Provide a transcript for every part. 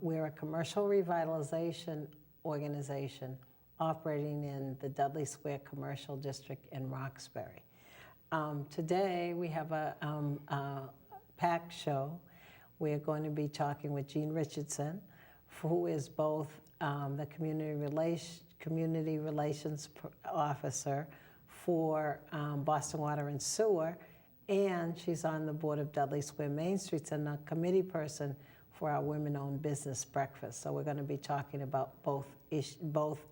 We're a commercial revitalization organization operating in the Dudley Square Commercial District in Roxbury. Today we have a packed show. We're going to be talking with Jeanne Richardson, who is both the Community Relations Officer for Boston Water and Sewer, and she's on the board of Dudley Square Main Streets and a committee person for our women-owned business breakfast. So we're going to be talking about both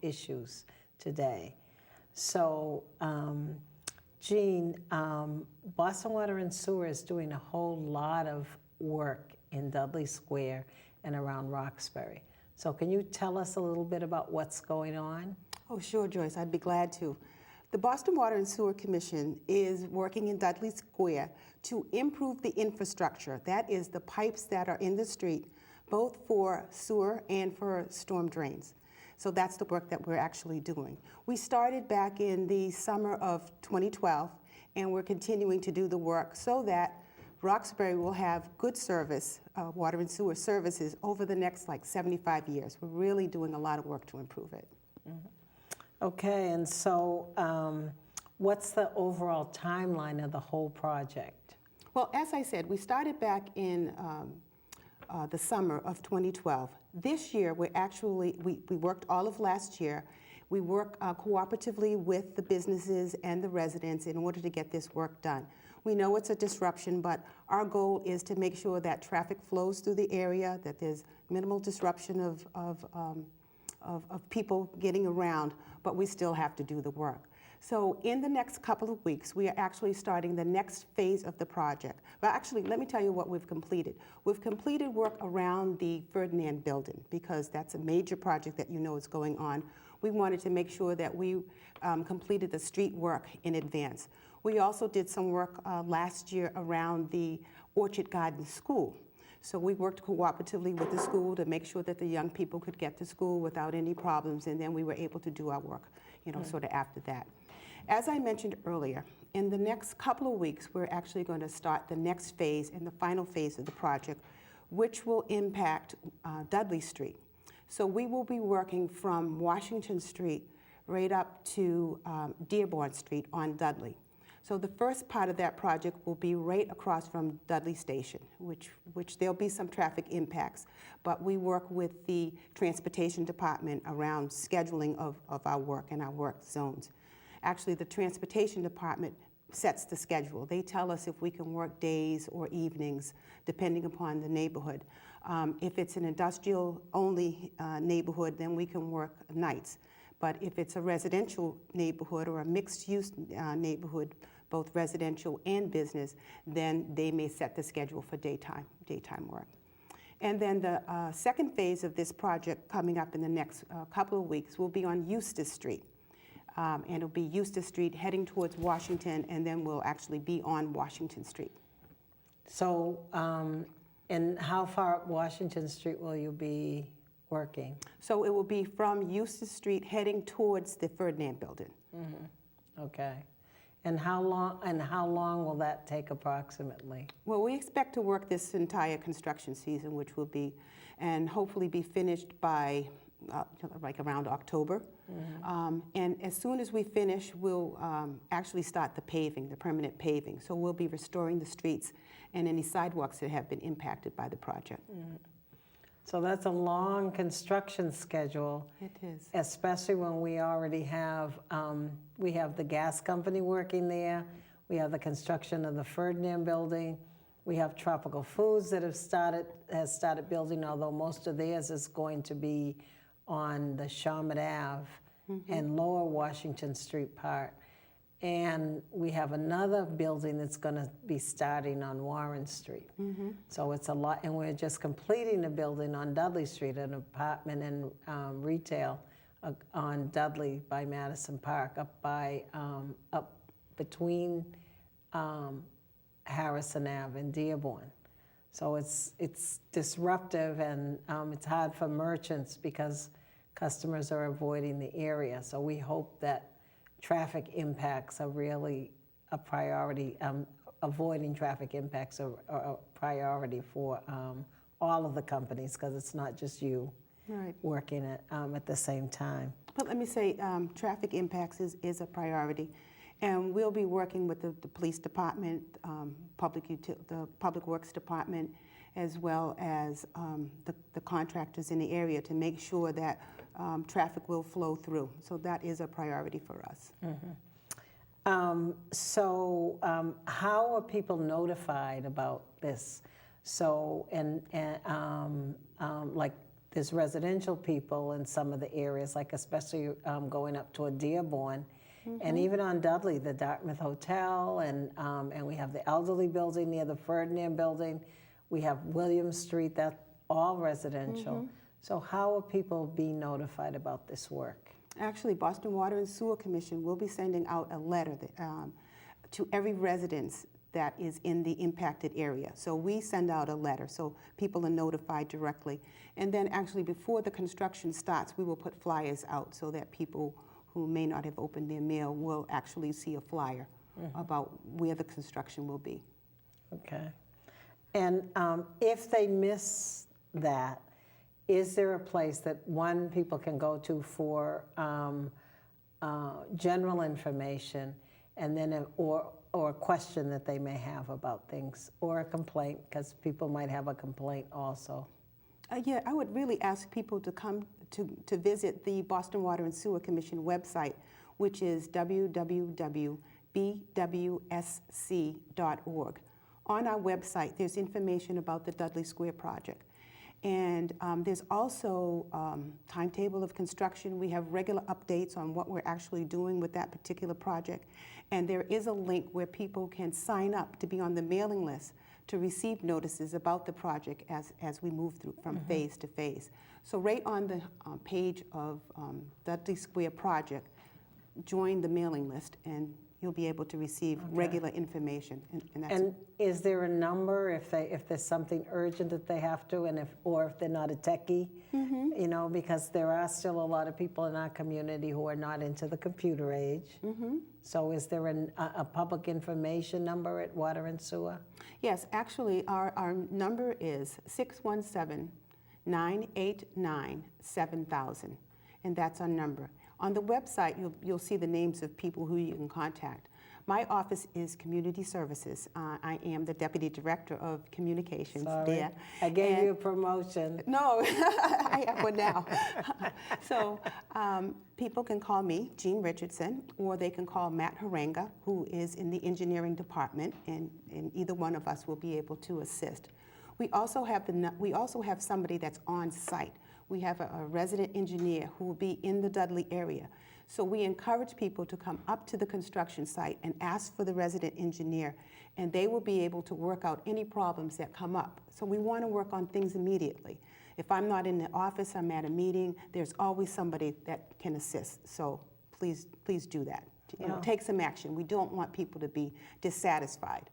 issues today. So, Jeanne, Boston Water and Sewer is doing a whole lot of work in Dudley Square and around Roxbury. So can you tell us a little bit about what's going on? Oh, sure, Joyce, I'd be glad to. The Boston Water and Sewer Commission is working in Dudley Square to improve the infrastructure. That is the pipes that are in the street, both for sewer and for storm drains. So that's the work that we're actually doing. We started back in the summer of 2012, and we're continuing to do the work so that Roxbury will have good service, water and sewer services over the next 75 years. We're really doing a lot of work to improve it. Mm-hmm. Okay, and so what's the overall timeline of the whole project? Well, as I said, we started back in the summer of 2012. This year, we worked all of last year. We work cooperatively with the businesses and the residents in order to get this work done. We know it's a disruption, but our goal is to make sure that traffic flows through the area, that there's minimal disruption of people getting around, but we still have to do the work. So in the next couple of weeks, we are actually starting the next phase of the project. But actually, let me tell you what we've completed. We've completed work around the Ferdinand building because that's a major project that you know is going on. We wanted to make sure that we completed the street work in advance. We also did some work last year around the Orchard Garden School. So we worked cooperatively with the school to make sure that the young people could get to school without any problems, and then we were able to do our work, sort of after that. As I mentioned earlier, in the next couple of weeks, we're actually going to start the next phase and the final phase of the project, which will impact Dudley Street. So we will be working from Washington Street right up to Dearborn Street on Dudley. So the first part of that project will be right across from Dudley Station, which there'll be some traffic impacts, but we work with the Transportation Department around scheduling of our work and our work zones. Actually, the Transportation Department sets the schedule. They tell us if we can work days or evenings, depending upon the neighborhood. If it's an industrial-only neighborhood, then we can work nights. But if it's a residential neighborhood or a mixed-use neighborhood, both residential and business, then they may set the schedule for daytime work. And then the second phase of this project coming up in the next couple of weeks will be on Eustis Street. And it'll be Eustis Street heading towards Washington, and then we'll actually be on Washington Street. So, and how far up Washington Street will you be working? So it will be from Eustis Street heading towards the Ferdinand building. Mm-hmm. Okay. And how long will that take approximately? Well, we expect to work this entire construction season, which will be, and hopefully be finished by around October. Mm-hmm. And as soon as we finish, we'll actually start the paving, the permanent paving. So we'll be restoring the streets and any sidewalks that have been impacted by the project. Mm-hmm. So that's a long construction schedule. It is. Especially when we already have, we have the gas company working there, we have the construction of the Ferdinand building, we have Tropical Foods that has started building, although most of theirs is going to be on the Shawmut Ave mm-hmm. and Lower Washington Street part. And we have another building that's going to be starting on Warren Street. Mm-hmm. So it's a lot, and we're just completing a building on Dudley Street, an apartment and retail on Dudley by Madison Park, up between Harrison Ave and Dearborn. So it's disruptive, and it's hard for merchants because customers are avoiding the area. So we hope that traffic impacts are really a priority. Avoiding traffic impacts are a priority for all of the companies, because it's not just you Right. working at the same time. But let me say, traffic impacts is a priority. And we'll be working with the police department, the Public Works Department, as well as the contractors in the area to make sure that traffic will flow through. So that is a priority for us. How are people notified about this? So, like there's residential people in some of the areas, like especially going up toward Dearborn, and even on Dudley, the Dartmouth Hotel, and we have the elderly building near the Ferdinand building. We have William Street, that's all residential. So how are people being notified about this work? Actually, Boston Water and Sewer Commission will be sending out a letter to every residence that is in the impacted area. So we send out a letter so people are notified directly. And then actually before the construction starts, we will put flyers out so that people who may not have opened their mail will actually see a flyer about where the construction will be. Okay. And if they miss that, is there a place that people can go to for general information, and then or a question that they may have about things, or a complaint, because people might have a complaint also? Yeah, I would really ask people to come to visit the Boston Water and Sewer Commission website, which is www.bwsc.org. On our website, there's information about the Dudley Square project. And there's also timetable of construction. We have regular updates on what we're actually doing with that particular project. And there is a link where people can sign up to be on the mailing list to receive notices about the project as we move through from phase to phase. So right on the page of Dudley Square project, join the mailing list and you'll be able to receive regular information. And is there a number if there's something urgent that they have to, or if they're not a techie, you know, because there are still a lot of people in our community who are not into the computer age. So is there a public information number at Water and Sewer? Yes, actually our number is 617-989-7000, and that's our number. On the website, you'll see the names of people who you can contact. My office is Community Services. I am the Deputy Director of Communications there. I gave you a promotion. No, I have one now. So people can call me, Jeanne Richardson, or they can call Matt Harenga, who is in the engineering department, and either one of us will be able to assist. We also have somebody that's on site. We have a resident engineer who will be in the Dudley area. So we encourage people to come up to the construction site and ask for the resident engineer, and they will be able to work out any problems that come up. So we want to work on things immediately. If I'm not in the office, I'm at a meeting, there's always somebody that can assist. So please do that. You know, take some action. We don't want people to be dissatisfied.